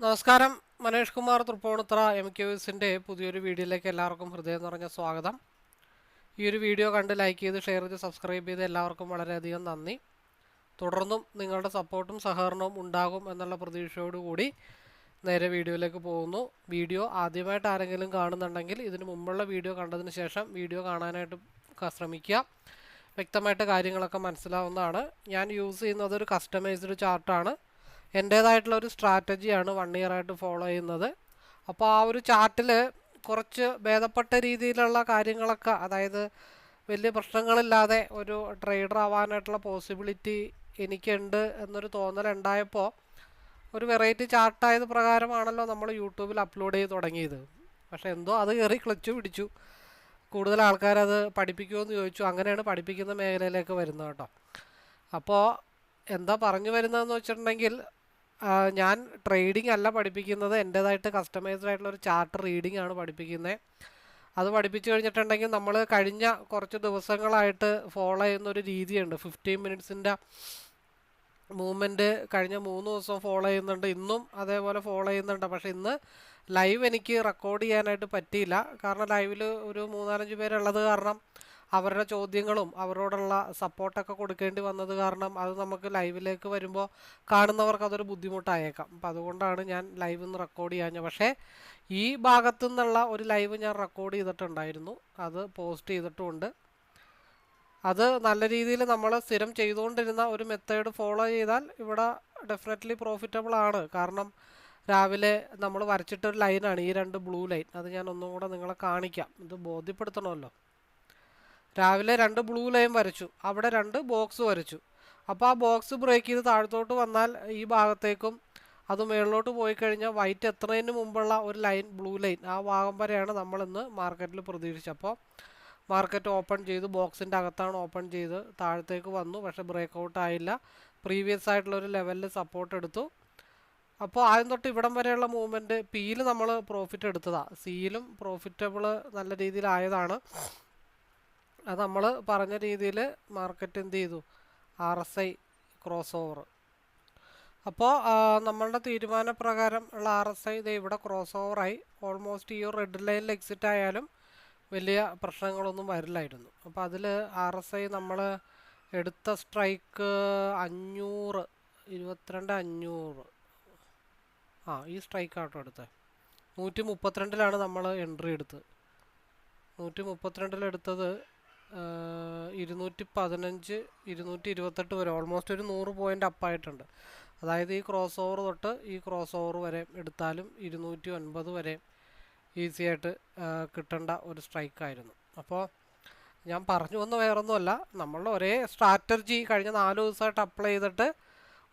നമസ്കാരം. മനേഷ് കുമാർ തൃപ്പൂണിത്തറ MQSന്റെ പുതിയൊരു വീഡിയോയിലേക്ക് എല്ലാവർക്കും ഹൃദയം നിറഞ്ഞ സ്വാഗതം. ഈ ഒരു വീഡിയോ കണ്ട് ലൈക്ക് ചെയ്ത് ഷെയർ ചെയ്ത് സബ്സ്ക്രൈബ് ചെയ്ത് എല്ലാവർക്കും വളരെയധികം നന്ദി. തുടർന്നും നിങ്ങളുടെ സപ്പോർട്ടും സഹകരണവും ഉണ്ടാകും എന്നുള്ള പ്രതീക്ഷയോടുകൂടി നേരെ വീഡിയോയിലേക്ക് പോകുന്നു. വീഡിയോ ആദ്യമായിട്ട് ആരെങ്കിലും കാണുന്നുണ്ടെങ്കിൽ ഇതിനു മുമ്പുള്ള വീഡിയോ കണ്ടതിന് ശേഷം വീഡിയോ കാണാനായിട്ട് ശ്രമിക്കുക. വ്യക്തമായിട്ട് കാര്യങ്ങളൊക്കെ മനസ്സിലാവുന്നതാണ്. ഞാൻ യൂസ് ചെയ്യുന്നത് ഒരു കസ്റ്റമൈസ്ഡ് ചാർട്ടാണ്. എൻ്റേതായിട്ടുള്ള ഒരു സ്ട്രാറ്റജിയാണ് 1 ഇയർ ആയിട്ട് ഫോളോ ചെയ്യുന്നത്. അപ്പോൾ ആ ഒരു ചാർട്ടിൽ കുറച്ച് ഭേദപ്പെട്ട രീതിയിലുള്ള കാര്യങ്ങളൊക്കെ, അതായത് വലിയ പ്രശ്നങ്ങളില്ലാതെ ഒരു ട്രേഡർ ആവാനായിട്ടുള്ള പോസിബിലിറ്റി എനിക്കുണ്ട് എന്നൊരു തോന്നലുണ്ടായപ്പോൾ ഒരു വെറൈറ്റി ചാർട്ടായത് പ്രകാരമാണല്ലോ നമ്മൾ യൂട്യൂബിൽ അപ്ലോഡ് ചെയ്ത് തുടങ്ങിയത്. പക്ഷേ എന്തോ അത് കയറി ക്ലച്ച് പിടിച്ചു. കൂടുതൽ ആൾക്കാരത് പഠിപ്പിക്കുമെന്ന് ചോദിച്ചു. അങ്ങനെയാണ് പഠിപ്പിക്കുന്ന മേഖലയിലേക്ക് വരുന്നത് കേട്ടോ. അപ്പോൾ എന്താ പറഞ്ഞു വരുന്നതെന്ന് വെച്ചിട്ടുണ്ടെങ്കിൽ, ഞാൻ ട്രേഡിംഗ് അല്ല പഠിപ്പിക്കുന്നത്, എൻ്റേതായിട്ട് കസ്റ്റമൈസ്ഡ് ആയിട്ടുള്ള ഒരു ചാർട്ട് റീഡിംഗ് ആണ് പഠിപ്പിക്കുന്നത്. അത് പഠിപ്പിച്ചു കഴിഞ്ഞിട്ടുണ്ടെങ്കിൽ നമ്മൾ കഴിഞ്ഞ കുറച്ച് ദിവസങ്ങളായിട്ട് ഫോളോ ചെയ്യുന്ന ഒരു രീതിയുണ്ട്. 15 മിനിറ്റ്സിൻ്റെ മൂവ്മെൻറ്റ് കഴിഞ്ഞ 3 ദിവസം ഫോളോ ചെയ്യുന്നുണ്ട്. ഇന്നും അതേപോലെ ഫോളോ ചെയ്യുന്നുണ്ട്. പക്ഷേ ഇന്ന് ലൈവ് എനിക്ക് റെക്കോർഡ് ചെയ്യാനായിട്ട് പറ്റിയില്ല. കാരണം ലൈവിൽ ഒരു 3-4 പേരുള്ളത് കാരണം അവരുടെ ചോദ്യങ്ങളും അവരോടുള്ള സപ്പോർട്ടൊക്കെ കൊടുക്കേണ്ടി വന്നത് കാരണം അത് നമുക്ക് ലൈവിലേക്ക് വരുമ്പോൾ കാണുന്നവർക്ക് അതൊരു ബുദ്ധിമുട്ടായേക്കാം. അപ്പം അതുകൊണ്ടാണ് ഞാൻ ലൈവ് നിന്ന് റെക്കോർഡ് ചെയ്യാഞ്ഞത്. പക്ഷേ ഈ ഭാഗത്തു നിന്നുള്ള ഒരു ലൈവ് ഞാൻ റെക്കോർഡ് ചെയ്തിട്ടുണ്ടായിരുന്നു. അത് പോസ്റ്റ് ചെയ്തിട്ടുമുണ്ട്. അത് നല്ല രീതിയിൽ നമ്മൾ സ്ഥിരം ചെയ്തുകൊണ്ടിരുന്ന ഒരു മെത്തേഡ് ഫോളോ ചെയ്താൽ ഇവിടെ ഡെഫിനറ്റ്ലി പ്രോഫിറ്റബിൾ ആണ്. കാരണം രാവിലെ നമ്മൾ വരച്ചിട്ടൊരു ലൈനാണ് ഈ 2 ബ്ലൂ ലൈൻ. അത് ഞാൻ ഒന്നും കൂടെ നിങ്ങളെ കാണിക്കാം, ഇത് ബോധ്യപ്പെടുത്തണമല്ലോ. രാവിലെ 2 ബ്ലൂ ലൈൻ വരച്ചു, അവിടെ 2 ബോക്സ് വരച്ചു. അപ്പോൾ ആ ബോക്സ് ബ്രേക്ക് ചെയ്ത് താഴത്തോട്ട് വന്നാൽ ഈ ഭാഗത്തേക്കും അത് മുകളിലോട്ട് പോയി കഴിഞ്ഞാൽ വൈറ്റ് എത്തുന്നതിന് മുമ്പുള്ള ഒരു ലൈൻ, ബ്ലൂ ലൈൻ, ആ ഭാഗം വരെയാണ് നമ്മളിന്ന് മാർക്കറ്റിൽ പ്രതീക്ഷിച്ചത്. അപ്പോൾ മാർക്കറ്റ് ഓപ്പൺ ചെയ്തു, ബോക്സിൻ്റെ അകത്താണ് ഓപ്പൺ ചെയ്ത് താഴത്തേക്ക് വന്നു. പക്ഷേ ബ്രേക്ക് ഔട്ട് ആയില്ല. പ്രീവിയസ് ആയിട്ടുള്ളൊരു ലെവലിൽ സപ്പോർട്ട് എടുത്തു. അപ്പോൾ ആദ്യം തൊട്ട് ഇവിടം വരെയുള്ള മൂവ്മെൻറ്റ് പിയിൽ നമ്മൾ പ്രോഫിറ്റ് എടുത്തതാണ്. സിയിലും പ്രോഫിറ്റബിൾ നല്ല രീതിയിലായതാണ്. അത് നമ്മൾ പറഞ്ഞ രീതിയിൽ മാർക്കറ്റ് എന്ത് ചെയ്തു, RSI ക്രോസ് ഓവർ. അപ്പോൾ നമ്മളുടെ തീരുമാനപ്രകാരം ഉള്ള RSI ഇത് ഇവിടെ ക്രോസ് ഓവറായി. ഓൾമോസ്റ്റ് ഈ ഒരു റെഡ് ലൈനിൽ എക്സിറ്റ് ആയാലും വലിയ പ്രശ്നങ്ങളൊന്നും വരില്ലായിരുന്നു. അപ്പോൾ അതിൽ RSI നമ്മൾ എടുത്ത സ്ട്രൈക്ക് 500, 22,500, ഈ സ്ട്രൈക്കാട്ടോ എടുത്തത്. 132 നമ്മൾ എൻട്രി എടുത്തത്. 132 215, 228 വരെ, ഓൾമോസ്റ്റ് ഒരു 100 പോയിൻ്റ് അപ്പായിട്ടുണ്ട്. അതായത് ഈ ക്രോസ് ഓവർ തൊട്ട് ഈ ക്രോസ് ഓവർ വരെ എടുത്താലും 209 വരെ ഈസി ആയിട്ട് കിട്ടേണ്ട ഒരു സ്ട്രൈക്കായിരുന്നു. അപ്പോൾ ഞാൻ പറഞ്ഞു വന്ന വേറൊന്നുമല്ല, നമ്മളുടെ ഒരേ സ്ട്രാറ്റജി കഴിഞ്ഞ 4 ദിവസമായിട്ട് അപ്ലൈ ചെയ്തിട്ട്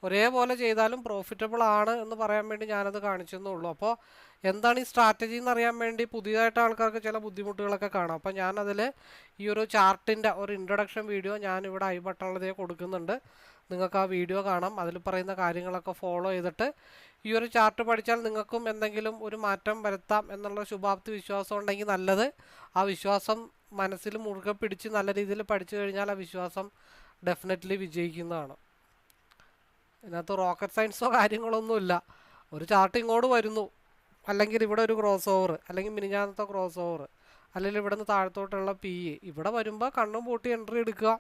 ഒരേപോലെ ചെയ്താലും പ്രോഫിറ്റബിൾ ആണ് എന്ന് പറയാൻ വേണ്ടി ഞാനത് കാണിച്ചെന്നുള്ളൂ. അപ്പോൾ എന്താണ് ഈ സ്ട്രാറ്റജി എന്നറിയാൻ വേണ്ടി പുതിയതായിട്ട് ആൾക്കാർക്ക് ചില ബുദ്ധിമുട്ടുകളൊക്കെ കാണാം. അപ്പോൾ ഞാനതിൽ ഈ ഒരു ചാർട്ടിൻ്റെ ഒരു ഇൻട്രൊഡക്ഷൻ വീഡിയോ ഞാനിവിടെ ഐ ബട്ടണിൽ കൊടുക്കുന്നുണ്ട്. നിങ്ങൾക്ക് ആ വീഡിയോ കാണാം. അതിൽ പറയുന്ന കാര്യങ്ങളൊക്കെ ഫോളോ ചെയ്തിട്ട് ഈ ഒരു ചാർട്ട് പഠിച്ചാൽ നിങ്ങൾക്കും എന്തെങ്കിലും ഒരു മാറ്റം വരുത്താം എന്നുള്ള ശുഭാപ്തി വിശ്വാസം ഉണ്ടെങ്കിൽ നല്ലത്. ആ വിശ്വാസം മനസ്സിൽ മുറുകെ പിടിച്ച് നല്ല രീതിയിൽ പഠിച്ചു കഴിഞ്ഞാൽ ആ വിശ്വാസം ഡെഫിനറ്റ്ലി വിജയിക്കുന്നതാണ്. ഇതിനകത്ത് റോക്കറ്റ് സയൻസോ കാര്യങ്ങളൊന്നുമില്ല. ഒരു ചാർട്ട് ഇങ്ങോട്ട് വരുന്നു, അല്ലെങ്കിൽ ഇവിടെ ഒരു ക്രോസ് ഓവർ, അല്ലെങ്കിൽ മിനിഞ്ഞാന്നത്തെ ക്രോസ് ഓവർ, അല്ലെങ്കിൽ ഇവിടെ നിന്ന് താഴത്തോട്ടുള്ള PE ഇവിടെ വരുമ്പോൾ കണ്ണും പൂട്ടി എൻട്രി എടുക്കുക.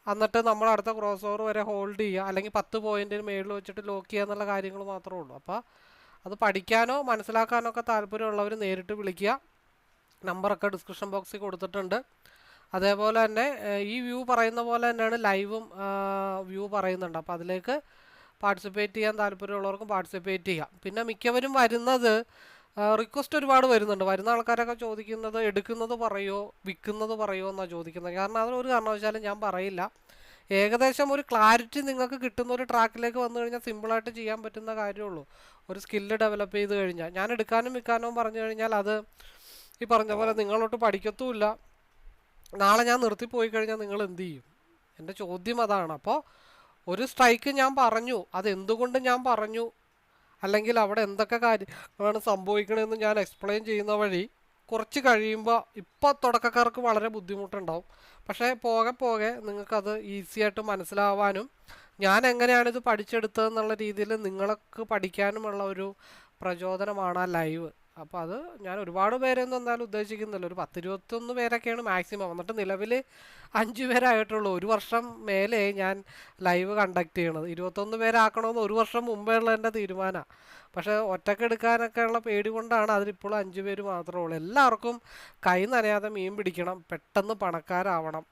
എന്നിട്ട് നമ്മൾ അടുത്ത ക്രോസ് ഓവർ വരെ ഹോൾഡ് ചെയ്യുക, അല്ലെങ്കിൽ 10 പോയിൻറ്റിന് മേളിൽ വെച്ചിട്ട് ലോക്ക് ചെയ്യുക എന്നുള്ള കാര്യങ്ങൾ മാത്രമേ ഉള്ളൂ. അപ്പോൾ അത് പഠിക്കാനോ മനസ്സിലാക്കാനോ ഒക്കെ താല്പര്യമുള്ളവർ നേരിട്ട് വിളിക്കുക. നമ്പറൊക്കെ ഡിസ്ക്രിപ്ഷൻ ബോക്സിൽ കൊടുത്തിട്ടുണ്ട്. അതേപോലെ തന്നെ ഈ വ്യൂ പറയുന്ന പോലെ തന്നെയാണ് ലൈവും വ്യൂ പറയുന്നുണ്ട്. അപ്പോൾ അതിലേക്ക് പാർട്ടിസിപ്പേറ്റ് ചെയ്യാൻ താല്പര്യമുള്ളവർക്കും പാർട്ടിസിപ്പേറ്റ് ചെയ്യാം. പിന്നെ മിക്കവരും വരുന്നത് റിക്വസ്റ്റ് ഒരുപാട് വരുന്നുണ്ട്. വരുന്ന ആൾക്കാരൊക്കെ ചോദിക്കുന്നത് എടുക്കുന്നത് പറയുമോ വിൽക്കുന്നത് പറയുമോ എന്നാണ് ചോദിക്കുന്നത്. കാരണം അതിനൊരു കാരണവശാലും ഞാൻ പറയില്ല. ഏകദേശം ഒരു ക്ലാരിറ്റി നിങ്ങൾക്ക് കിട്ടുന്ന ഒരു ട്രാക്കിലേക്ക് വന്നു കഴിഞ്ഞാൽ സിമ്പിളായിട്ട് ചെയ്യാൻ പറ്റുന്ന കാര്യമുള്ളൂ. ഒരു സ്കില്ല് ഡെവലപ്പ് ചെയ്ത് കഴിഞ്ഞാൽ ഞാൻ എടുക്കാനും വിൽക്കാനും പറഞ്ഞു കഴിഞ്ഞാൽ അത് ഈ പറഞ്ഞ പോലെ നിങ്ങളോട്ട് പഠിക്കത്തുമില്ല. നാളെ ഞാൻ നിർത്തിപ്പോയി കഴിഞ്ഞാൽ നിങ്ങൾ എന്ത് ചെയ്യും? എൻ്റെ ചോദ്യം അതാണ്. അപ്പോൾ ഒരു സ്ട്രൈക്ക് ഞാൻ പറഞ്ഞു, അതെന്തുകൊണ്ട് ഞാൻ പറഞ്ഞു, അല്ലെങ്കിൽ അവിടെ എന്തൊക്കെ കാര്യമാണ് സംഭവിക്കണമെന്ന് ഞാൻ എക്സ്പ്ലെയിൻ ചെയ്യുന്ന വഴി കുറച്ച് കഴിയുമ്പോൾ ഇപ്പോൾ തുടക്കക്കാർക്ക് വളരെ ബുദ്ധിമുട്ടുണ്ടാവും. പക്ഷേ പോകെ പോകെ നിങ്ങൾക്കത് ഈസി ആയിട്ട് മനസ്സിലാവാനും ഞാൻ എങ്ങനെയാണ് ഇത് പഠിച്ചെടുത്തതെന്നുള്ള രീതിയിൽ നിങ്ങൾക്ക് പഠിക്കാനുമുള്ള ഒരു പ്രചോദനമാണ് ആ ലൈവ്. അപ്പോൾ അത് ഞാൻ ഒരുപാട് പേരെയൊന്നും എന്നാലും ഉദ്ദേശിക്കുന്നില്ല, ഒരു 10-21 പേരൊക്കെയാണ് മാക്സിമം. എന്നിട്ട് നിലവിൽ 5 പേരായിട്ടുള്ളൂ. ഒരു വർഷം മേലെ ഞാൻ ലൈവ് കണ്ടക്ട് ചെയ്യണത്. 21 പേരാക്കണമെന്ന് ഒരു വർഷം മുമ്പേ ഉള്ള എൻ്റെ തീരുമാനമാണ്. പക്ഷേ ഒറ്റക്ക് എടുക്കാനൊക്കെ ഉള്ള പേടി കൊണ്ടാണ് അതിലിപ്പോഴും 5 പേര് മാത്രമേ ഉള്ളൂ. എല്ലാവർക്കും കൈ നനയാതെ മീൻ പിടിക്കണം, പെട്ടെന്ന് പണക്കാരാവണം.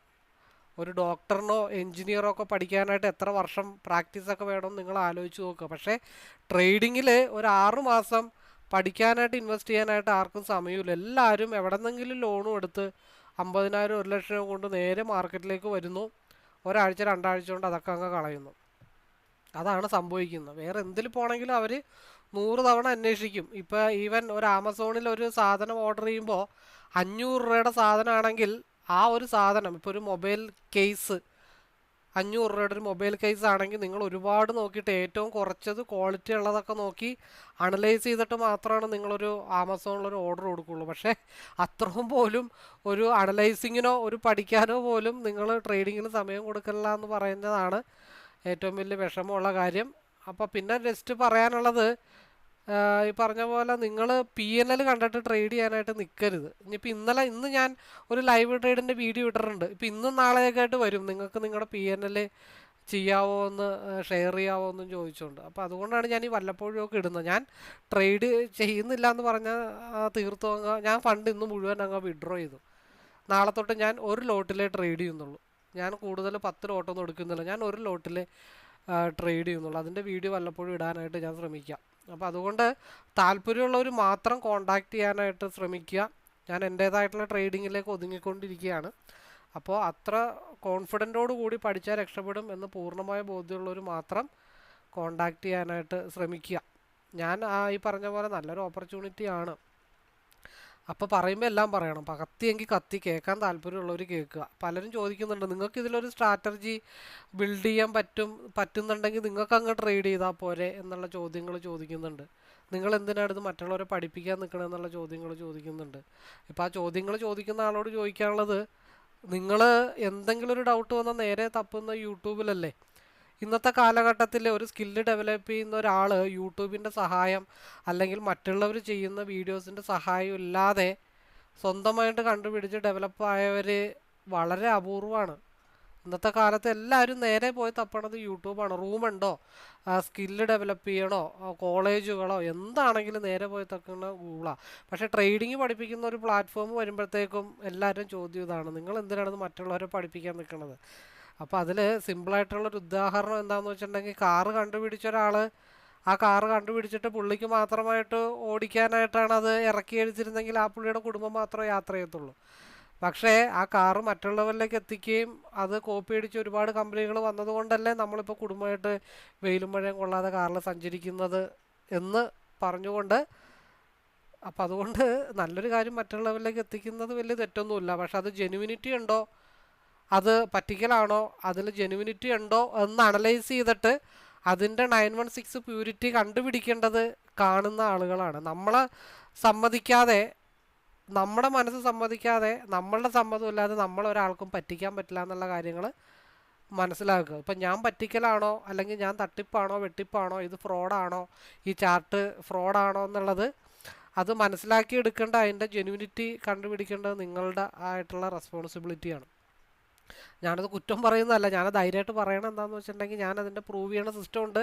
ഒരു ഡോക്ടറിനോ എഞ്ചിനീയറോ ഒക്കെ പഠിക്കാനായിട്ട് എത്ര വർഷം പ്രാക്ടീസൊക്കെ വേണമെന്ന് നിങ്ങൾ ആലോചിച്ച് നോക്കുക. പക്ഷേ ട്രേഡിങ്ങിൽ ഒരു 6 മാസം പഠിക്കാനായിട്ട് ഇൻവെസ്റ്റ് ചെയ്യാനായിട്ട് ആർക്കും സമയമില്ല. എല്ലാവരും എവിടെ നിന്നെങ്കിലും ലോണും എടുത്ത് 50,000 1 ലക്ഷം കൊണ്ട് നേരെ മാർക്കറ്റിലേക്ക് വരുന്നു. ഒരാഴ്ച 2 ആഴ്ച കൊണ്ട് അതൊക്കെ അങ്ങ് കളയുന്നു. അതാണ് സംഭവിക്കുന്നത്. വേറെ എന്തിൽ പോകണമെങ്കിലും അവർ 100 തവണ അന്വേഷിക്കും. ഇപ്പോൾ ഈവൻ ഒരു ആമസോണിൽ ഒരു സാധനം ഓർഡർ ചെയ്യുമ്പോൾ 500 രൂപയുടെ സാധനമാണെങ്കിൽ ആ ഒരു സാധനം, ഇപ്പോൾ ഒരു മൊബൈൽ കേസ് 500 രൂപയുടെ ഒരു മൊബൈൽ കേസ് ആണെങ്കിൽ നിങ്ങൾ ഒരുപാട് നോക്കിയിട്ട് ഏറ്റവും കുറച്ചത് ക്വാളിറ്റി ഉള്ളതൊക്കെ നോക്കി അനലൈസ് ചെയ്തിട്ട് മാത്രമാണ് നിങ്ങളൊരു ആമസോണിലൊരു ഓർഡർ കൊടുക്കുകയുള്ളൂ. പക്ഷേ അത്രയും പോലും ഒരു അനലൈസിങ്ങിനോ ഒരു പഠിക്കാനോ പോലും നിങ്ങൾ ട്രേഡിങ്ങിന് സമയം കൊടുക്കില്ല എന്ന് പറയുന്നതാണ് ഏറ്റവും വലിയ വിഷമമുള്ള കാര്യം. അപ്പോൾ പിന്നെ ജസ്റ്റ് പറയാനുള്ളത്, ഈ പറഞ്ഞ പോലെ നിങ്ങൾ PNL കണ്ടിട്ട് ട്രേഡ് ചെയ്യാനായിട്ട് നിൽക്കരുത്. ഇനിയിപ്പോൾ ഇന്ന് ഞാൻ ഒരു ലൈവ് ട്രേഡിൻ്റെ വീഡിയോ ഇട്ടിട്ടുണ്ട്. ഇപ്പോൾ ഇന്നും നാളെയൊക്കെ ആയിട്ട് വരും, നിങ്ങൾക്ക് നിങ്ങളുടെ PNL ചെയ്യാവോ എന്ന് ഷെയർ ചെയ്യാവോ എന്നും ചോദിച്ചുകൊണ്ട്. അപ്പോൾ അതുകൊണ്ടാണ് ഞാൻ ഈ വല്ലപ്പോഴും ഒക്കെ ഇടുന്നത്. ഞാൻ ട്രേഡ് ചെയ്യുന്നില്ല എന്ന് പറഞ്ഞാൽ തീർത്തും ഞാൻ ഫണ്ട് ഇന്ന് മുഴുവൻ അങ്ങ് വിഡ്രോ ചെയ്തു. നാളെ തൊട്ട് ഞാൻ ഒരു ലോട്ടിലേ ട്രേഡ് ചെയ്യുന്നുള്ളൂ. ഞാൻ കൂടുതൽ 10 ലോട്ടൊന്നും എടുക്കുന്നില്ല, ഞാൻ ഒരു ലോട്ടിൽ ട്രേഡ് ചെയ്യുന്നുള്ളൂ. അതിൻ്റെ വീഡിയോ വല്ലപ്പോഴും ഇടാനായിട്ട് ഞാൻ ശ്രമിക്കാം. അപ്പോൾ അതുകൊണ്ട് താല്പര്യമുള്ളവർ മാത്രം കോണ്ടാക്ട് ചെയ്യാനായിട്ട് ശ്രമിക്കുക. ഞാൻ എൻ്റേതായിട്ടുള്ള ട്രേഡിങ്ങിലേക്ക് ഒതുങ്ങിക്കൊണ്ടിരിക്കുകയാണ്. അപ്പോൾ അത്ര കോൺഫിഡൻറ്റോട് കൂടി പഠിച്ചാൽ രക്ഷപ്പെടും എന്ന് പൂർണ്ണമായ ബോധ്യമുള്ളവർ മാത്രം കോണ്ടാക്ട് ചെയ്യാനായിട്ട് ശ്രമിക്കുക. ഞാൻ ഈ പറഞ്ഞ പോലെ നല്ലൊരു ഓപ്പർച്യൂണിറ്റിയാണ്. അപ്പോൾ പറയുമ്പോൾ എല്ലാം പറയണം. കത്തിയെങ്കിൽ കത്തി, കേൾക്കാൻ താല്പര്യമുള്ളവർ കേൾക്കുക. പലരും ചോദിക്കുന്നുണ്ട്, നിങ്ങൾക്ക് ഇതിലൊരു സ്ട്രാറ്റജി ബിൽഡ് ചെയ്യാൻ പറ്റുന്നുണ്ടെങ്കിൽ നിങ്ങൾക്ക് അങ്ങ് ട്രേഡ് ചെയ്താൽ പോരെ എന്നുള്ള ചോദ്യങ്ങൾ ചോദിക്കുന്നുണ്ട്. നിങ്ങൾ എന്തിനാണ് ഇത് മറ്റുള്ളവരെ പഠിപ്പിക്കാൻ നിൽക്കണമെന്നുള്ള ചോദ്യങ്ങൾ ചോദിക്കുന്നുണ്ട്. ഇപ്പോൾ ആ ചോദ്യങ്ങൾ ചോദിക്കുന്ന ആളോട് ചോദിക്കാനുള്ളത്, നിങ്ങൾ എന്തെങ്കിലും ഒരു ഡൗട്ട് വന്നാൽ നേരെ തപ്പുന്ന യൂട്യൂബിലല്ലേ. ഇന്നത്തെ കാലഘട്ടത്തിൽ ഒരു സ്കില്ല് ഡെവലപ്പ് ചെയ്യുന്ന ഒരാൾ യൂട്യൂബിൻ്റെ സഹായം അല്ലെങ്കിൽ മറ്റുള്ളവർ ചെയ്യുന്ന വീഡിയോസിൻ്റെ സഹായം ഇല്ലാതെ സ്വന്തമായിട്ട് കണ്ടുപിടിച്ച് ഡെവലപ്പായവർ വളരെ അപൂർവമാണ്. ഇന്നത്തെ കാലത്ത് എല്ലാവരും നേരെ പോയി തപ്പണത് യൂട്യൂബാണ്. റൂമുണ്ടോ, സ്കില്ല് ഡെവലപ്പ് ചെയ്യണോ, കോളേജുകളോ എന്താണെങ്കിലും നേരെ പോയി തക്കുന്ന ഗൂഗിളാണ്. പക്ഷേ ട്രേഡിങ് പഠിപ്പിക്കുന്ന ഒരു പ്ലാറ്റ്ഫോം വരുമ്പോഴത്തേക്കും എല്ലാവരും ചോദ്യം ഇതാണ്, നിങ്ങൾ എന്തിനാണ് മറ്റുള്ളവരെ പഠിപ്പിക്കാൻ നിൽക്കുന്നത്. അപ്പോൾ അതിൽ സിമ്പിളായിട്ടുള്ളൊരു ഉദാഹരണം എന്താണെന്ന് വെച്ചിട്ടുണ്ടെങ്കിൽ, കാറ് കണ്ടുപിടിച്ച ഒരാൾ ആ കാറ് കണ്ടുപിടിച്ചിട്ട് പുള്ളിക്ക് മാത്രമായിട്ട് ഓടിക്കാനായിട്ടാണ് അത് ഇറക്കി അടിച്ചിരുന്നെങ്കിൽ ആ പുള്ളിയുടെ കുടുംബം മാത്രമേ യാത്ര ചെയ്യത്തുള്ളൂ. പക്ഷേ ആ കാറ് മറ്റുള്ളവരിലേക്ക് എത്തിക്കുകയും അത് കോപ്പി അടിച്ച് ഒരുപാട് കമ്പനികൾ വന്നതുകൊണ്ടല്ലേ നമ്മളിപ്പോൾ കുടുംബമായിട്ട് വെയിലും മഴയും കൊള്ളാതെ കാറിൽ സഞ്ചരിക്കുന്നത് എന്ന് പറഞ്ഞുകൊണ്ട്. അപ്പം അതുകൊണ്ട് നല്ലൊരു കാര്യം മറ്റുള്ളവരിലേക്ക് എത്തിക്കുന്നത് വലിയ തെറ്റൊന്നുമില്ല. പക്ഷെ അത് ജെനുവിനിറ്റി ഉണ്ടോ, അത് പറ്റിക്കലാണോ, അതിൽ ജെനുവിനിറ്റി ഉണ്ടോ എന്ന് അനലൈസ് ചെയ്തിട്ട് അതിൻ്റെ 916 പ്യൂരിറ്റി കണ്ടുപിടിക്കേണ്ടത് കാണുന്ന ആളുകളാണ്. നമ്മളെ സമ്മതിക്കാതെ, നമ്മുടെ മനസ്സ് സമ്മതിക്കാതെ, നമ്മളുടെ സമ്മതമില്ലാതെ നമ്മളൊരാൾക്കും പറ്റിക്കാൻ പറ്റില്ല എന്നുള്ള കാര്യങ്ങൾ മനസ്സിലാക്കുക. ഇപ്പം ഞാൻ പറ്റിക്കലാണോ അല്ലെങ്കിൽ ഞാൻ തട്ടിപ്പാണോ വെട്ടിപ്പാണോ, ഇത് ഫ്രോഡാണോ, ഈ ചാർട്ട് ഫ്രോഡാണോ എന്നുള്ളത് അത് മനസ്സിലാക്കി എടുക്കേണ്ട, അതിൻ്റെ ജെനുവിനിറ്റി കണ്ടുപിടിക്കേണ്ടത് നിങ്ങളുടെ ആയിട്ടുള്ള റെസ്പോൺസിബിലിറ്റിയാണ്. ഞാനത് കുറ്റം പറയുന്നതല്ല, ഞാൻ ധൈര്യമായിട്ട് പറയണം. എന്താണെന്ന് വെച്ചിട്ടുണ്ടെങ്കിൽ ഞാനതിൻ്റെ പ്രൂവ് ചെയ്യണ സിസ്റ്റം ഉണ്ട്.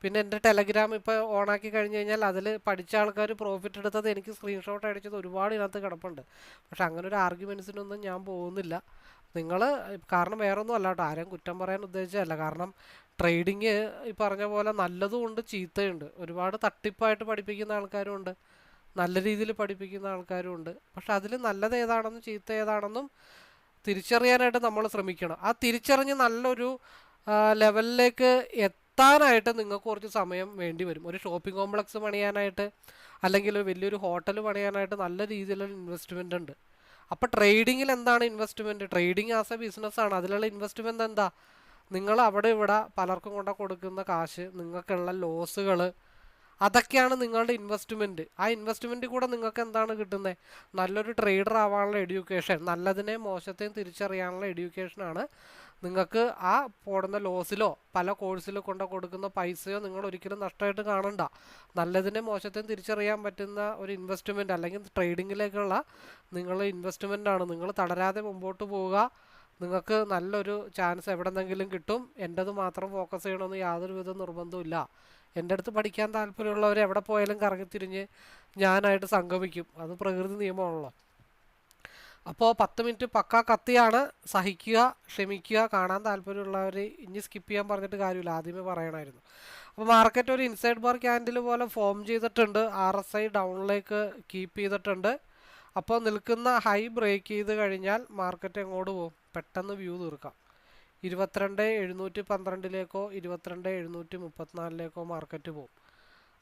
പിന്നെ എൻ്റെ ടെലഗ്രാം ഇപ്പോൾ ഓണാക്കി കഴിഞ്ഞ് കഴിഞ്ഞാൽ അതിൽ പഠിച്ച ആൾക്കാർ പ്രോഫിറ്റ് എടുത്തത് എനിക്ക് സ്ക്രീൻഷോട്ട് അടിച്ചത് ഒരുപാട് ഇതിനകത്ത് കിടപ്പുണ്ട്. പക്ഷെ അങ്ങനെ ഒരു ആർഗ്യുമെൻറ്റ്സിനൊന്നും ഞാൻ പോകുന്നില്ല. നിങ്ങൾ കാരണം വേറൊന്നും അല്ല കേട്ടോ, ആരെയും കുറ്റം പറയാൻ ഉദ്ദേശിച്ചതല്ല. കാരണം ട്രേഡിങ് ഈ പറഞ്ഞ പോലെ നല്ലതും ഉണ്ട് ചീത്തയുണ്ട്. ഒരുപാട് തട്ടിപ്പായിട്ട് പഠിപ്പിക്കുന്ന ആൾക്കാരും ഉണ്ട്, നല്ല രീതിയിൽ പഠിപ്പിക്കുന്ന ആൾക്കാരും ഉണ്ട്. പക്ഷെ അതിൽ നല്ലത് ഏതാണെന്നും ചീത്ത ഏതാണെന്നും തിരിച്ചറിയാനായിട്ട് നമ്മൾ ശ്രമിക്കണം. ആ തിരിച്ചറിഞ്ഞ് നല്ലൊരു ലെവലിലേക്ക് എത്താനായിട്ട് നിങ്ങൾക്ക് കുറച്ച് സമയം വേണ്ടി വരും. ഒരു ഷോപ്പിംഗ് കോംപ്ലക്സ് പണിയാനായിട്ട് അല്ലെങ്കിൽ ഒരു വലിയൊരു ഹോട്ടൽ പണിയാനായിട്ട് നല്ല രീതിയിലുള്ള ഇൻവെസ്റ്റ്മെൻ്റ് ഉണ്ട്. അപ്പോൾ ട്രേഡിങ്ങിൽ എന്താണ് ഇൻവെസ്റ്റ്മെൻറ്റ്? ട്രേഡിങ് ആസ് എ ബിസിനസ്സാണ്. അതിലുള്ള ഇൻവെസ്റ്റ്മെൻറ്റ് എന്താ? നിങ്ങൾ അവിടെ ഇവിടെ പലർക്കും കൊടുക്കുന്ന കാശ്, നിങ്ങൾക്കുള്ള ലോസുകൾ, അതൊക്കെയാണ് നിങ്ങളുടെ ഇൻവെസ്റ്റ്മെൻറ്റ്. ആ ഇൻവെസ്റ്റ്മെൻറ്റ് കൂടെ നിങ്ങൾക്ക് എന്താണ് കിട്ടുന്നത്? നല്ലൊരു ട്രേഡർ ആവാനുള്ള എഡ്യൂക്കേഷൻ, നല്ലതിനെയും മോശത്തെയും തിരിച്ചറിയാനുള്ള എഡ്യൂക്കേഷനാണ്. നിങ്ങൾക്ക് ആ പോടുന്ന ലോസിലോ പല കോഴ്സിലോ കൊടുക്കുന്ന പൈസയോ നിങ്ങൾ ഒരിക്കലും നഷ്ടമായിട്ട് കാണണ്ട. നല്ലതിനെ മോശത്തെയും തിരിച്ചറിയാൻ പറ്റുന്ന ഒരു ഇൻവെസ്റ്റ്മെൻറ്റ് അല്ലെങ്കിൽ ട്രേഡിങ്ങിലേക്കുള്ള നിങ്ങളുടെ ഇൻവെസ്റ്റ്മെൻ്റ് ആണ്. നിങ്ങൾ തളരാതെ മുമ്പോട്ട് പോവുക. നിങ്ങൾക്ക് നല്ലൊരു ചാൻസ് എവിടെ നിന്നെങ്കിലും കിട്ടും. എൻ്റെത് മാത്രം ഫോക്കസ് ചെയ്യണമെന്ന് യാതൊരുവിധ നിർബന്ധമില്ല. എൻ്റെ അടുത്ത് പഠിക്കാൻ താല്പര്യമുള്ളവർ എവിടെ പോയാലും കറങ്ങിത്തിരിഞ്ഞ് ഞാനായിട്ട് സംഗമിക്കും. അത് പ്രകൃതി നിയമമാണല്ലോ. അപ്പോൾ 10 മിനിറ്റ് പക്ക കത്തിയാണ്. സഹിക്കുക, ക്ഷമിക്കുക. കാണാൻ താല്പര്യമുള്ളവർ ഇനി സ്കിപ്പ് ചെയ്യാൻ പറഞ്ഞിട്ട് കാര്യമില്ല, ആദ്യമേ പറയണമായിരുന്നു. അപ്പോൾ മാർക്കറ്റ് ഒരു ഇൻസൈഡ് ബാർ ക്യാൻഡിൽ പോലെ ഫോം ചെയ്തിട്ടുണ്ട്. RSI ഡൗണിലേക്ക് കീപ്പ് ചെയ്തിട്ടുണ്ട്. അപ്പോൾ നിൽക്കുന്ന ഹൈ ബ്രേക്ക് ചെയ്ത് കഴിഞ്ഞാൽ മാർക്കറ്റ് എങ്ങോട്ട് പോകും? പെട്ടെന്ന് വ്യൂ തീർക്കാം. 22,712 22,734 മാർക്കറ്റ് പോകും.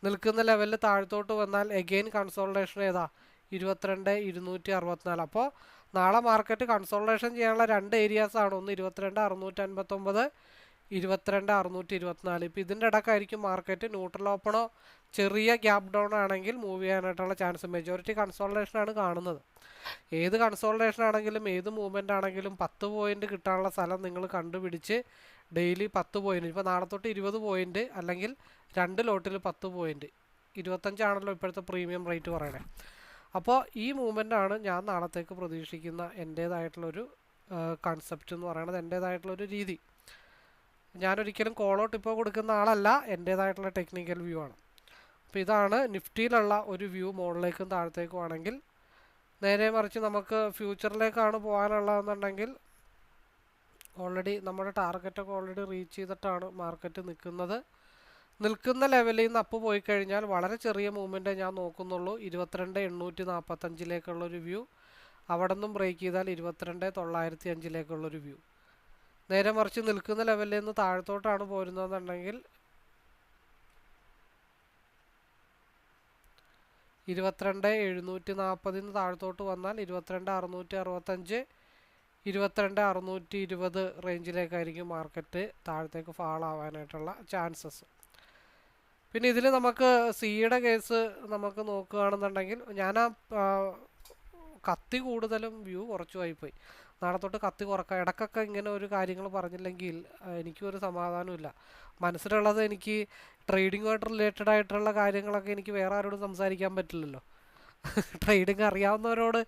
നിൽക്കുന്ന ലെവലിൽ താഴത്തോട്ട് വന്നാൽ എഗെയിൻ കൺസോൾട്ടേഷൻ ഏതാ? 22,264. അപ്പോൾ നാളെ മാർക്കറ്റ് കൺസോൾട്ടേഷൻ ചെയ്യാനുള്ള 2 ഏരിയാസാണ്. ഒന്ന് 22,659, 22,624. ഇപ്പോൾ ഇതിൻ്റെ ഇടക്കായിരിക്കും മാർക്കറ്റ് ന്യൂട്രൽ ഓപ്പണോ ചെറിയ ഗ്യാപ്പ് ഡൗൺ ആണെങ്കിൽ മൂവ് ചെയ്യാനായിട്ടുള്ള ചാൻസ്. മെജോറിറ്റി കൺസോൾട്ടേഷനാണ് കാണുന്നത്. ഏത് കൺസോൾട്ടേഷൻ ആണെങ്കിലും ഏത് മൂവ്മെൻ്റ് ആണെങ്കിലും 10 പോയിൻ്റ് കിട്ടാനുള്ള സ്ഥലം നിങ്ങൾ കണ്ടുപിടിച്ച് ഡെയിലി 10 പോയിൻ്റ്, ഇപ്പോൾ നാളെ തൊട്ട് 20 പോയിൻ്റ് അല്ലെങ്കിൽ 2 ലോട്ടിൽ 10 പോയിൻ്റ്, 25 ആണല്ലോ ഇപ്പോഴത്തെ പ്രീമിയം റേറ്റ് പറയണേ. അപ്പോൾ ഈ മൂവ്മെൻ്റാണ് ഞാൻ നാളത്തേക്ക് പ്രതീക്ഷിക്കുന്ന എൻ്റേതായിട്ടുള്ളൊരു കൺസെപ്റ്റ് എന്ന് പറയുന്നത്, എൻ്റേതായിട്ടുള്ളൊരു രീതി. ഞാനൊരിക്കലും കോൾ ഔട്ട് ഇപ്പോൾ കൊടുക്കുന്ന ആളല്ല, എൻ്റേതായിട്ടുള്ള ടെക്നിക്കൽ വ്യൂ ആണ്. അപ്പോൾ ഇതാണ് നിഫ്റ്റിയിലുള്ള ഒരു വ്യൂ. മുകളിലേക്കും താഴത്തേക്കും ആണെങ്കിൽ. നേരെ മറിച്ച് നമുക്ക് ഫ്യൂച്ചറിലേക്കാണ് പോകാനുള്ളതെന്നുണ്ടെങ്കിൽ ഓൾറെഡി നമ്മുടെ ടാർഗറ്റൊക്കെ ഓൾറെഡി റീച്ച് ചെയ്തിട്ടാണ് മാർക്കറ്റ് നിൽക്കുന്നത്. നിൽക്കുന്ന ലെവലിൽ നിന്ന് അപ്പ് പോയി കഴിഞ്ഞാൽ വളരെ ചെറിയ മൂവ്മെൻറ്റേ ഞാൻ നോക്കുന്നുള്ളൂ. 22,845 വ്യൂ. അവിടെ നിന്നും ബ്രേക്ക് ചെയ്താൽ 22,905 വ്യൂ. നേരെ മറിച്ച് നിൽക്കുന്ന ലെവലിൽ നിന്ന് താഴത്തോട്ടാണ് പോരുന്നതെന്നുണ്ടെങ്കിൽ 22,740 താഴത്തോട്ട് വന്നാൽ 22,665, 22,620 റേഞ്ചിലേക്കായിരിക്കും മാർക്കറ്റ് താഴത്തേക്ക് ഫാൾ ആവാനായിട്ടുള്ള ചാൻസസ്. പിന്നെ ഇതിൽ നമുക്ക് സിയുടെ കേസ് നമുക്ക് നോക്കുകയാണെന്നുണ്ടെങ്കിൽ ഞാൻ കത്തി കൂടുതലും വ്യൂ കുറച്ചു ആയിപ്പോയി. നാളെ തൊട്ട് കത്തി കുറക്കാം. ഇടയ്ക്കൊക്കെ ഇങ്ങനെ ഒരു കാര്യങ്ങൾ പറഞ്ഞില്ലെങ്കിൽ എനിക്കൊരു സമാധാനമില്ല. മനസ്സിലുള്ളത് എനിക്ക് ട്രേഡിങ്ങുമായിട്ട് റിലേറ്റഡ് ആയിട്ടുള്ള കാര്യങ്ങളൊക്കെ എനിക്ക് വേറെ ആരോടും സംസാരിക്കാൻ പറ്റില്ലല്ലോ. ട്രേഡിങ് അറിയാവുന്നവരോട്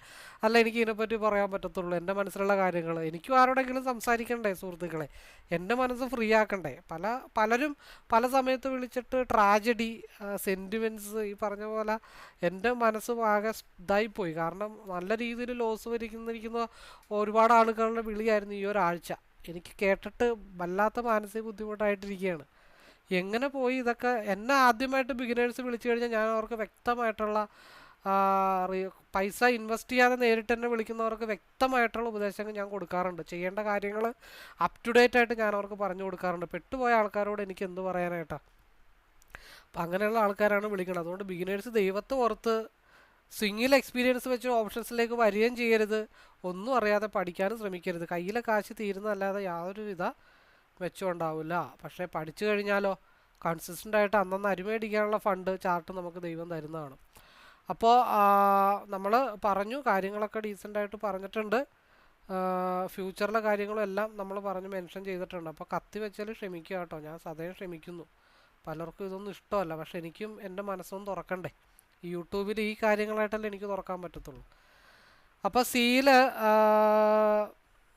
അല്ല എനിക്ക് ഇതിനെപ്പറ്റി പറയാൻ പറ്റത്തുള്ളൂ. എൻ്റെ മനസ്സിലുള്ള കാര്യങ്ങൾ എനിക്കും ആരോടെങ്കിലും സംസാരിക്കണ്ടേ സുഹൃത്തുക്കളെ? എൻ്റെ മനസ്സ് ഫ്രീ ആക്കണ്ടേ? പലരും പല സമയത്ത് വിളിച്ചിട്ട് ട്രാജഡി, സെൻറ്റിമെൻറ്റ്സ്, ഈ പറഞ്ഞ പോലെ എൻ്റെ മനസ്സ് ആകെ ഇതായിപ്പോയി. കാരണം നല്ല രീതിയിൽ ലോസ് വരിക്കുന്ന ഒരുപാട് ആളുകളുടെ വിളിയായിരുന്നു ഈ ഒരാഴ്ച. എനിക്ക് കേട്ടിട്ട് വല്ലാത്ത മാനസിക ബുദ്ധിമുട്ടായിട്ടിരിക്കുകയാണ്. എങ്ങനെ പോയി ഇതൊക്കെ? എന്നെ ആദ്യമായിട്ട് ബിഗിനേഴ്സ് വിളിച്ചു കഴിഞ്ഞാൽ ഞാൻ അവർക്ക് വ്യക്തമായിട്ടുള്ള പൈസ ഇൻവെസ്റ്റ് ചെയ്യാതെ നേരിട്ട് തന്നെ വിളിക്കുന്നവർക്ക് വ്യക്തമായിട്ടുള്ള ഉപദേശങ്ങൾ ഞാൻ കൊടുക്കാറുണ്ട്. ചെയ്യേണ്ട കാര്യങ്ങൾ അപ് ടു ഡേറ്റ് ആയിട്ട് ഞാൻ അവർക്ക് പറഞ്ഞു കൊടുക്കാറുണ്ട്. പെട്ടുപോയ ആൾക്കാരോട് എനിക്ക് എന്ത് പറയാനായിട്ടാണ്? അപ്പം അങ്ങനെയുള്ള ആൾക്കാരാണ് വിളിക്കുന്നത്. അതുകൊണ്ട് ബിഗിനേഴ്സ് ദൈവത്തെ ഓർത്ത് സിംഗിൾ എക്സ്പീരിയൻസ് വെച്ച് ഓപ്ഷൻസിലേക്ക് വരികയും ചെയ്യരുത്. ഒന്നും അറിയാതെ പഠിക്കാനും ശ്രമിക്കരുത്. കയ്യിലെ കാശ് തീരുന്നതല്ലാതെ യാതൊരുവിധ മെച്ചം ഉണ്ടാവില്ല. പക്ഷേ പഠിച്ചു കഴിഞ്ഞാലോ കൺസിസ്റ്റൻ്റ് ആയിട്ട് അന്നന്ന് അരിമേടിക്കാനുള്ള ഫണ്ട് ചാർട്ട് നമുക്ക് ദൈവം തരുന്നതാണ്. അപ്പോൾ നമ്മൾ പറഞ്ഞു, കാര്യങ്ങളൊക്കെ ഡീസൻ്റായിട്ട് പറഞ്ഞിട്ടുണ്ട്. ഫ്യൂച്ചറിലെ കാര്യങ്ങളും എല്ലാം നമ്മൾ പറഞ്ഞ് മെൻഷൻ ചെയ്തിട്ടുണ്ട്. അപ്പോൾ കത്തി വെച്ചാൽ ക്ഷമിക്കുക കേട്ടോ. ഞാൻ സദയം ക്ഷമിക്കുന്നു. പലർക്കും ഇതൊന്നും ഇഷ്ടമല്ല. പക്ഷെ എനിക്കും എൻ്റെ മനസ്സൊന്നും തുറക്കണ്ടേ? ഈ യൂട്യൂബിൽ ഈ കാര്യങ്ങളായിട്ടല്ലേ എനിക്ക് തുറക്കാൻ പറ്റത്തുള്ളൂ. അപ്പോൾ സീല്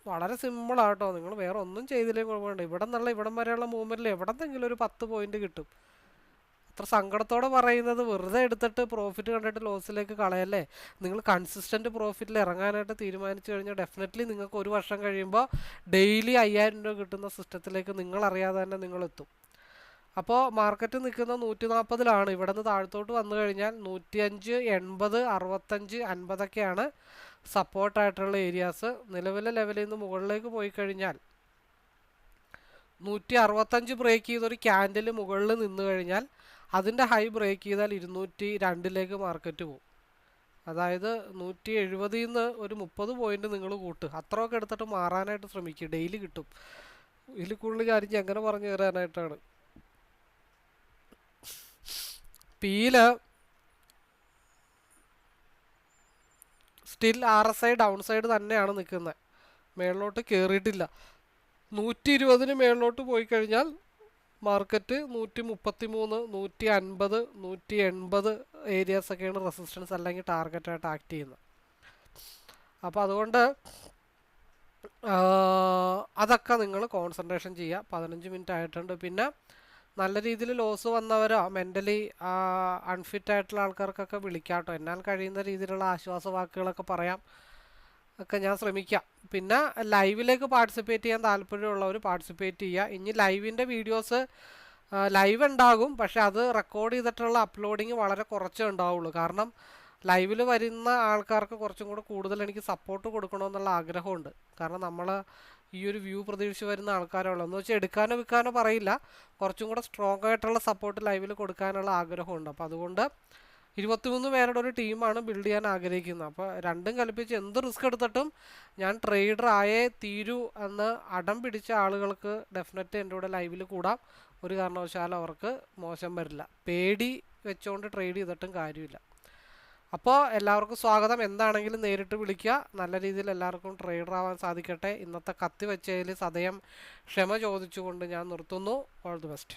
വളരെ സിമ്പിളാട്ടോ. നിങ്ങൾ വേറെ ഒന്നും ചെയ്തില്ലെങ്കിൽ കുഴപ്പമുണ്ട്. ഇവിടെ നിന്നുള്ള ഇവിടം വരെയുള്ള മൂവ്മെൻറ്റിൽ എവിടെന്നെങ്കിലും ഒരു 10 പോയിൻ്റ് കിട്ടും. അത്ര സങ്കടത്തോടെ പറയുന്നത് വെറുതെ എടുത്തിട്ട് പ്രോഫിറ്റ് കണ്ടിട്ട് ലോസിലേക്ക് കളയല്ലേ. നിങ്ങൾ കൺസിസ്റ്റൻറ്റ് പ്രോഫിറ്റിൽ ഇറങ്ങാനായിട്ട് തീരുമാനിച്ചു കഴിഞ്ഞാൽ ഡെഫിനറ്റ്ലി നിങ്ങൾക്ക് ഒരു വർഷം കഴിയുമ്പോൾ ഡെയിലി 5,000 രൂപ കിട്ടുന്ന സിസ്റ്റത്തിലേക്ക് നിങ്ങളറിയാതെ തന്നെ നിങ്ങളെത്തും. അപ്പോൾ മാർക്കറ്റ് നിൽക്കുന്ന 140-ലാണ്. ഇവിടെ നിന്ന് താഴത്തോട്ട് വന്നു കഴിഞ്ഞാൽ 105, 80, 65, 50 സപ്പോർട്ടായിട്ടുള്ള ഏരിയാസ്. നിലവിലെ ലെവലിൽ നിന്ന് മുകളിലേക്ക് പോയി കഴിഞ്ഞാൽ 165 ബ്രേക്ക് ചെയ്തൊരു ക്യാൻഡിൽ മുകളിൽ നിന്ന് കഴിഞ്ഞാൽ അതിൻ്റെ ഹൈ ബ്രേക്ക് ചെയ്താൽ 202 മാർക്കറ്റ് പോകും. അതായത് 170 നിന്ന് ഒരു 30 പോയിൻ്റ് നിങ്ങൾ കൂട്ടുക. അത്രയൊക്കെ എടുത്തിട്ട് മാറാനായിട്ട് ശ്രമിക്കുക. ഡെയിലി കിട്ടും. ഇതിൽ കൂടുതൽ കാര്യം എങ്ങനെ പറഞ്ഞു തരാനായിട്ടാണ്. പിയില് സ്റ്റിൽ RSI ഡൗൺ സൈഡ് തന്നെയാണ് നിൽക്കുന്നത്, മേളിലോട്ട് കയറിയിട്ടില്ല. 120 മേളിലോട്ട് പോയി കഴിഞ്ഞാൽ മാർക്കറ്റ് 133, 150, 180 ഏരിയാസൊക്കെയാണ് റെസിസ്റ്റൻസ് അല്ലെങ്കിൽ ടാർഗറ്റായിട്ട് ആക്ട് ചെയ്യുന്നത്. അപ്പോൾ അതുകൊണ്ട് അതൊക്കെ നിങ്ങൾ കോൺസെൻട്രേഷൻ ചെയ്യുക. 15 മിനിറ്റ് ആയിട്ടുണ്ട്. പിന്നെ നല്ല രീതിയിൽ ലോസ് വന്നവരോ മെൻ്റലി അൺഫിറ്റ് ആയിട്ടുള്ള ആൾക്കാർക്കൊക്കെ വിളിക്കാട്ടോ. എന്നാൽ കഴിയുന്ന രീതിയിലുള്ള ആശ്വാസ വാക്കുകളൊക്കെ പറയാം ഒക്കെ ഞാൻ ശ്രമിക്കാം. പിന്നെ ലൈവിലേക്ക് പാർട്ടിസിപ്പേറ്റ് ചെയ്യാൻ താല്പര്യമുള്ളവർ പാർട്ടിസിപ്പേറ്റ് ചെയ്യുക. ഇനി ലൈവിൻ്റെ വീഡിയോസ് ലൈവ് ഉണ്ടാകും, പക്ഷെ അത് റെക്കോർഡ് ചെയ്തിട്ടുള്ള അപ്ലോഡിങ് വളരെ കുറച്ചേ ഉണ്ടാവുള്ളൂ. കാരണം ലൈവിൽ വരുന്ന ആൾക്കാർക്ക് കുറച്ചും കൂടെ കൂടുതൽ എനിക്ക് സപ്പോർട്ട് കൊടുക്കണമെന്നുള്ള ആഗ്രഹമുണ്ട്. കാരണം നമ്മൾ ഈ ഒരു വ്യൂ പ്രതീക്ഷിച്ച് വരുന്ന ആൾക്കാരുള്ളൂ എന്ന് വെച്ചാൽ എടുക്കാനോ വിൽക്കാനോ പറയില്ല, കുറച്ചും കൂടെ സ്ട്രോങ് ആയിട്ടുള്ള സപ്പോർട്ട് ലൈവിൽ കൊടുക്കാനുള്ള ആഗ്രഹമുണ്ട്. അപ്പോൾ അതുകൊണ്ട് 23 പേരുടെ ഒരു ടീമാണ് ബിൽഡ് ചെയ്യാൻ ആഗ്രഹിക്കുന്നത്. അപ്പോൾ രണ്ടും കൽപ്പിച്ച് എന്ത് റിസ്ക് എടുത്തിട്ടും ഞാൻ ട്രേഡർ ആയേ തീരൂ എന്ന് അടം പിടിച്ച ആളുകൾക്ക് ഡെഫിനറ്റ് എൻ്റെ കൂടെ ലൈവിൽ കൂടാം. ഒരു കാരണവശാലും അവർക്ക് മോശം വരില്ല. പേടി വെച്ചുകൊണ്ട് ട്രേഡ് ചെയ്തിട്ടും കാര്യമില്ല. അപ്പോൾ എല്ലാവർക്കും സ്വാഗതം. എന്താണെങ്കിലും നേരിട്ട് വിളിക്കുക. നല്ല രീതിയിൽ എല്ലാവർക്കും ട്രേഡർ ആവാൻ സാധിക്കട്ടെ. ഇന്നത്തെ കത്തി വെച്ചതിൽ സദയം ക്ഷമ ചോദിച്ചുകൊണ്ട് ഞാൻ നിർത്തുന്നു. All the best.